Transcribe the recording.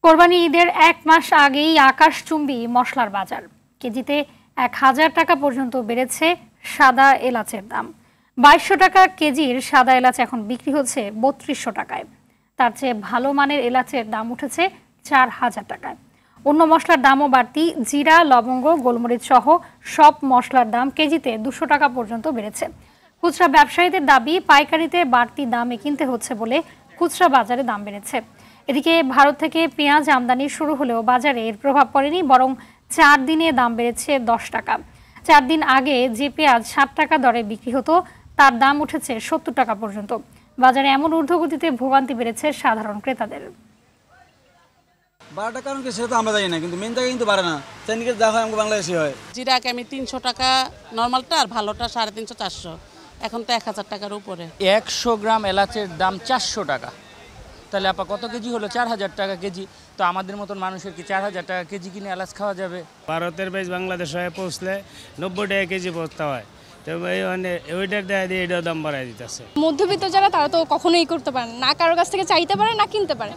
কোরবানি ঈদের ১ মাস আগেই আকাশচুম্বী মশলার বাজার। কেজিতে ১,০০০ টাকা পর্যন্ত বেড়েছে সাদা এলাচের দাম। ২২০০ টাকা কেজির সাদা এলাচ এখন বিক্রি হচ্ছে ৩২০০ টাকায়। তার চেয়ে ভালো মানের এলাচের দাম উঠেছে ৪,০০০ টাকায়। অন্য মশলার দামও বাড়তি। জিরা, লবঙ্গ, গোলমরিচ সহ সব মশলার দাম কেজিতে ২০০ টাকা পর্যন্ত বেড়েছে। খুচরা ব্যবসায়ীদের দাবি, পাইকারিতে বাড়তি দামে কিনতে হচ্ছে বলে খুচরা বাজারে দাম বেড়েছে। এদিকে ভারত থেকে পেঁয়াজ আমদানি শুরু হলেও বাজারে এর প্রভাব পড়েনি, বরং ৪ দিনে দাম বেড়েছে ১০ টাকা। ৪ দিন আগে যে পেঁয়াজ ৬০ টাকা দরে বিক্রি হতো তার দাম উঠেছে ৭০ টাকা পর্যন্ত। বাজারে এমন ঊর্ধ্বগতিতে ভোগান্তি বেড়েছে সাধারণ ক্রেতাদের। বাড়াটার কারণ কি সেটা তো আমরা জানি না, কিন্তু মেন জায়গায় কিন্তু বাড়ে না। চাইনিজ যা হয় আমাকে বাংলাদেশি হয়। জিরাকে আমি ৩০০ টাকা নর্মালটা, আর ভালোটা ৩৫০-৪০০, এখন তো ১,০০০ টাকার উপরে। ১০০ গ্রাম এলাচের দাম ৪০০ টাকা। তাহলে আপা কত কেজি হলো? ৪,০০০ টাকা কেজি। তো আমাদের মতন মানুষের কি ৪,০০০ টাকা কেজি কিনে এলাচ খাওয়া যাবে? ভারতের বেশ বাংলাদেশ হয়ে পৌঁছলে ৯০ টাকা কেজি পৌঁছতে হয়, তো মানে ওইটার দেয় দিয়ে এটাও দাম বাড়াই দিতেছে। মধ্যবিত্ত যারা তারা তো কখনোই করতে পারে না, কারোর কাছ থেকে চাইতে পারে না কিনতে পারে।